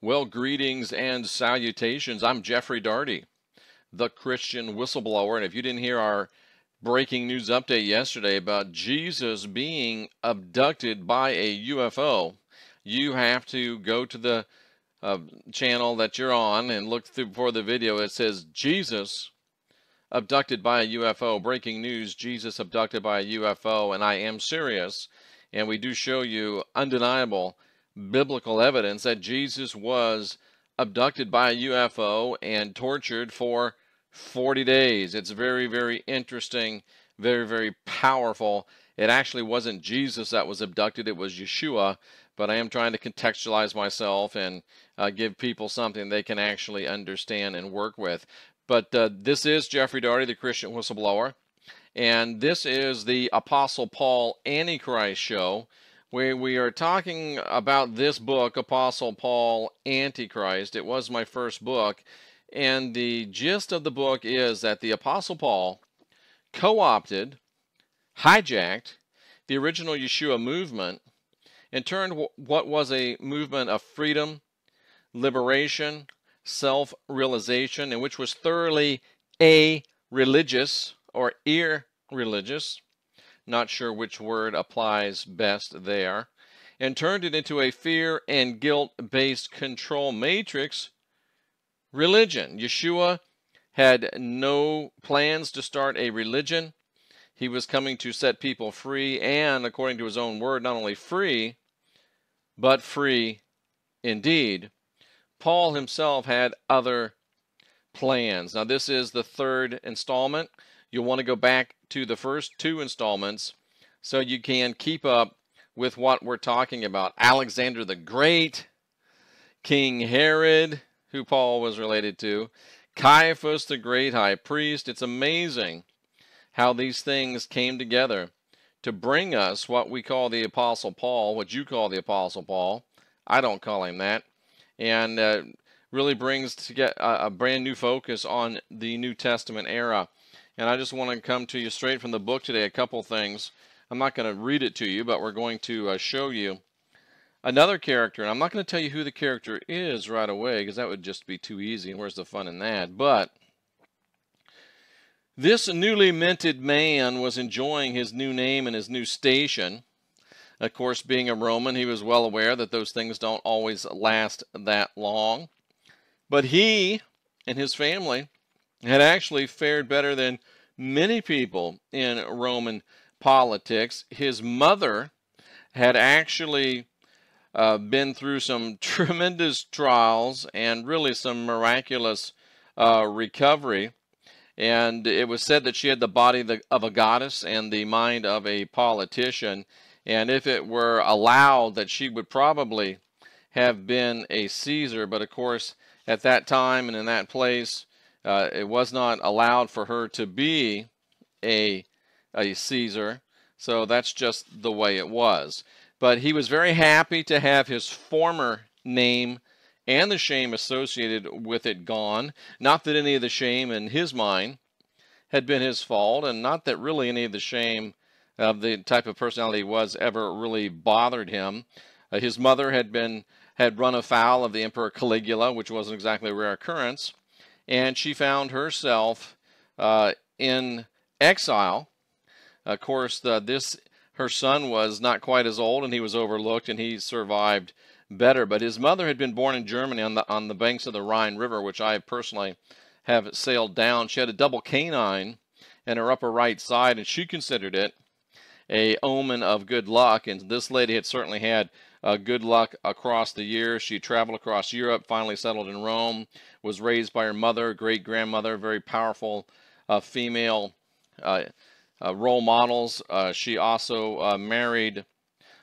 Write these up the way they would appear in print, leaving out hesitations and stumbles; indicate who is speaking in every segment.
Speaker 1: Well, greetings and salutations. I'm Jeffrey Darty, the Christian whistleblower. And if you didn't hear our breaking news update yesterday about Jesus being abducted by a UFO, you have to go to the channel that you're on and look through for the video. It says Jesus abducted by a UFO. Breaking news, Jesus abducted by a UFO. And I am serious. And we do show you undeniable biblical evidence that Jesus was abducted by a UFO and tortured for 40 days. It's very, very interesting, very, very powerful. It actually wasn't Jesus that was abducted, it was Yeshua, but I am trying to contextualize myself and give people something they can actually understand and work with. But this is Jeffrey Darty, the Christian whistleblower, and this is the Apostle Paul Antichrist show, where we are talking about this book, Apostle Paul Antichrist. It was my first book, and the gist of the book is that the Apostle Paul co-opted, hijacked the original Yeshua movement and turned what was a movement of freedom, liberation, self-realization, and which was thoroughly a-religious or irreligious, not sure which word applies best there, and turned it into a fear and guilt-based control matrix religion. Yeshua had no plans to start a religion. He was coming to set people free, and according to his own word, not only free, but free indeed. Paul himself had other plans. Now, this is the third installment. You'll want to go back to the first two installments so you can keep up with what we're talking about. Alexander the Great, King Herod, who Paul was related to, Caiaphas the great high priest. It's amazing how these things came together to bring us what we call the Apostle Paul, what you call the Apostle Paul. I don't call him that. And really brings to get a brand new focus on the New Testament era. And I just want to come to you straight from the book today, a couple things. I'm not going to read it to you, but we're going to show you another character. And I'm not going to tell you who the character is right away, because that would just be too easy, and where's the fun in that? But this newly minted man was enjoying his new name and his new station. Of course, being a Roman, he was well aware that those things don't always last that long. But he and his family had actually fared better than many people in Roman politics. His mother had actually been through some tremendous trials and really some miraculous recovery. And it was said that she had the body of a goddess and the mind of a politician. And if it were allowed, that she would probably have been a Caesar. But of course, at that time and in that place, it was not allowed for her to be a Caesar. So that's just the way it was. But he was very happy to have his former name and the shame associated with it gone. Not that any of the shame in his mind had been his fault, and not that really any of the shame of the type of personality he was ever really bothered him. His mother had run afoul of the Emperor Caligula, which wasn't exactly a rare occurrence, and she found herself in exile. Of course, her son was not quite as old, and he was overlooked, and he survived better. But his mother had been born in Germany on the banks of the Rhine River, which I personally have sailed down. She had a double canine in her upper right side, and she considered it a omen of good luck. And this lady had certainly had good luck across the years. She traveled across Europe, finally settled in Rome, was raised by her mother, great-grandmother, very powerful female role models. She also married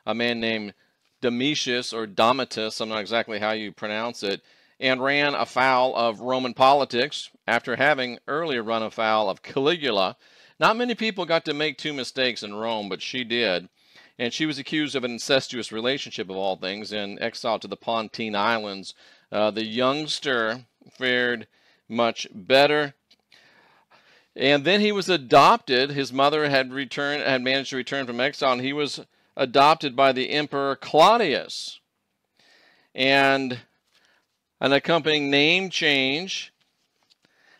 Speaker 1: a man named Domitius, or Domitus, I'm not exactly how you pronounce it, and ran afoul of Roman politics after having earlier run afoul of Caligula. Not many people got to make two mistakes in Rome, but she did. And she was accused of an incestuous relationship, of all things, and exiled to the Pontine Islands. The youngster fared much better. And then he was adopted. His mother had managed to return from exile, and he was adopted by the Emperor Claudius. And An accompanying name change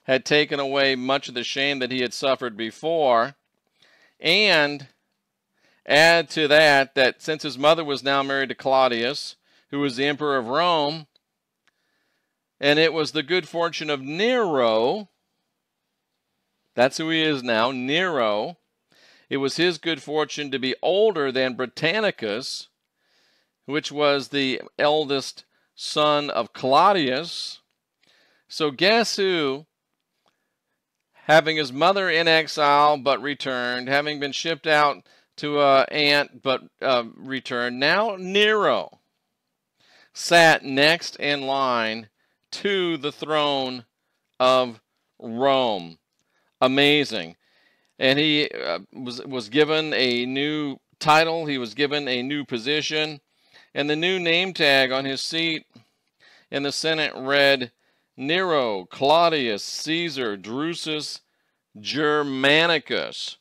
Speaker 1: had taken away much of the shame that he had suffered before. And add to that, that since his mother was now married to Claudius, who was the emperor of Rome, and it was the good fortune of Nero, that's who he is now, Nero. It was his good fortune to be older than Britannicus, which was the eldest son of Claudius. So guess who, having his mother in exile but returned, having been shipped out to an aunt but returned, now Nero sat next in line to the throne of Rome. Amazing. And he was given a new title, he was given a new position, and the new name tag on his seat in the Senate read Nero Claudius Caesar Drusus Germanicus.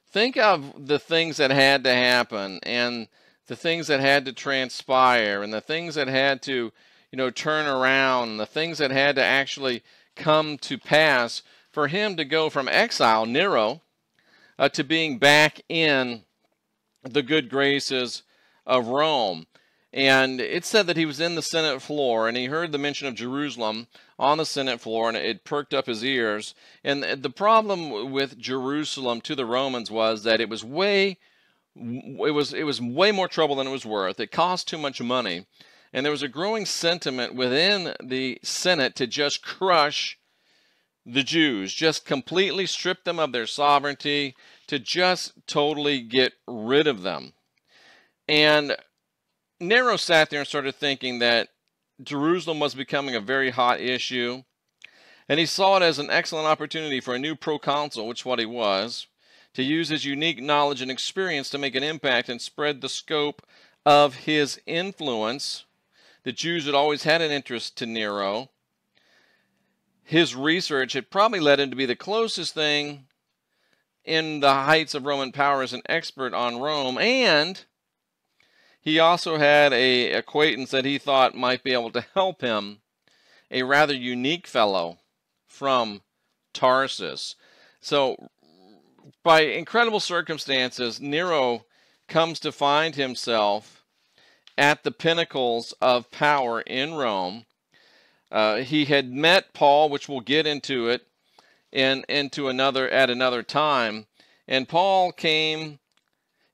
Speaker 1: Think of the things that had to happen, and the things that had to transpire, and the things that had to, turn around, the things that had to actually come to pass for him to go from exile, Nero, to being back in the good graces of Rome. And it said that he was in the Senate floor, and he heard the mention of Jerusalem on the Senate floor, and it perked up his ears. And the problem with Jerusalem to the Romans was that it was way more trouble than it was worth. It cost too much money. And there was a growing sentiment within the Senate to just crush the Jews, just completely strip them of their sovereignty, to just totally get rid of them. And Nero sat there and started thinking that Jerusalem was becoming a very hot issue, and he saw it as an excellent opportunity for a new proconsul, which is what he was, to use his unique knowledge and experience to make an impact and spread the scope of his influence. The Jews had always had an interest to Nero. His research had probably led him to be the closest thing in the heights of Roman power as an expert on Rome, and he also had an acquaintance that he thought might be able to help him, a rather unique fellow from Tarsus. So, by incredible circumstances, Nero comes to find himself at the pinnacles of power in Rome. He had met Paul, which we'll get into it at another time. And Paul came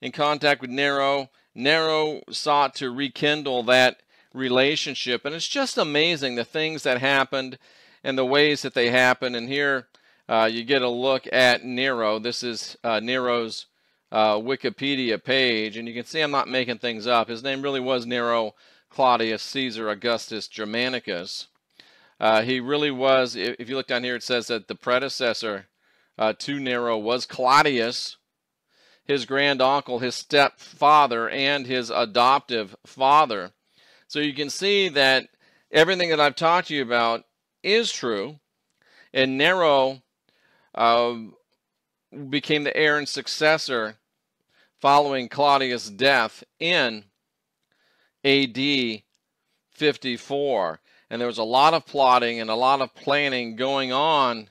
Speaker 1: in contact with Nero. Nero sought to rekindle that relationship. And it's just amazing the things that happened and the ways that they happened. And here you get a look at Nero. This is Nero's Wikipedia page. And you can see I'm not making things up. His name really was Nero Claudius Caesar Augustus Germanicus. He really was, if you look down here, it says that the predecessor to Nero was Claudius, his grand uncle, his stepfather, and his adoptive father. So you can see that everything that I've talked to you about is true. And Nero became the heir and successor following Claudius' death in AD 54. And there was a lot of plotting and a lot of planning going on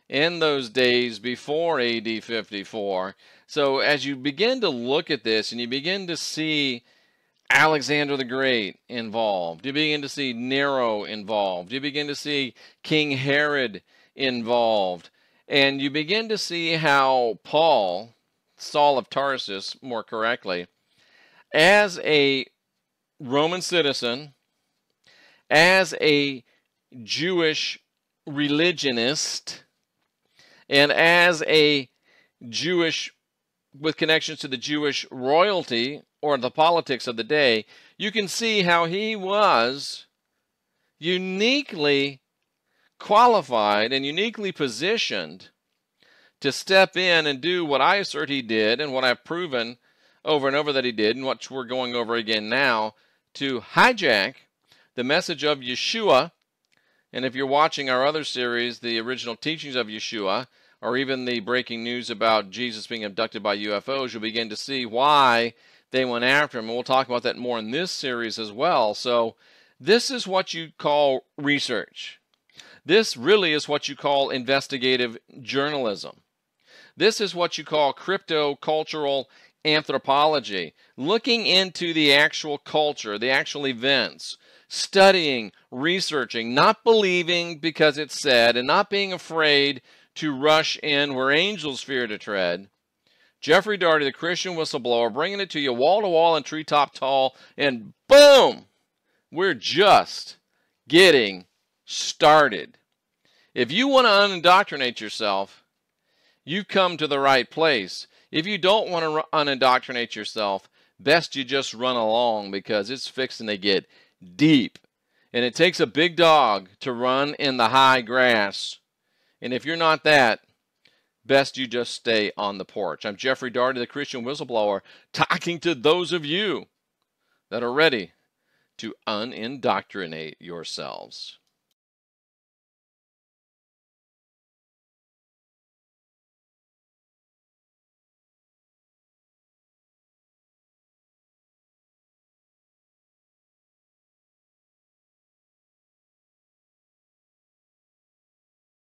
Speaker 1: in those days before AD 54. So as you begin to look at this and you begin to see Alexander the Great involved, you begin to see Nero involved, you begin to see King Herod involved, and you begin to see how Paul, Saul of Tarsus more correctly, as a Roman citizen, as a Jewish religionist, and as a Jewish with connections to the Jewish royalty or the politics of the day, you can see how he was uniquely qualified and uniquely positioned to step in and do what I assert he did and what I've proven over and over that he did, and what we're going over again now, to hijack the message of Yeshua. And if you're watching our other series, the original teachings of Yeshua, or even the breaking news about Jesus being abducted by UFOs, you'll begin to see why they went after him. And we'll talk about that more in this series as well. So This is what you call research. This really is what you call investigative journalism. This is what you call crypto-cultural anthropology, looking into the actual culture, the actual events, studying, researching, not believing because it's said, and not being afraid to rush in where angels fear to tread. Jeffrey Daugherty, the Christian whistleblower, bringing it to you wall to wall and treetop tall, and boom, we're just getting started. If you want to unindoctrinate yourself, you've come to the right place. If you don't want to unindoctrinate yourself, best you just run along, because it's fixing to get deep. And it takes a big dog to run in the high grass. And if you're not that, best you just stay on the porch. I'm Jeffrey Daugherty, the Christian whistleblower, talking to those of you that are ready to unindoctrinate yourselves.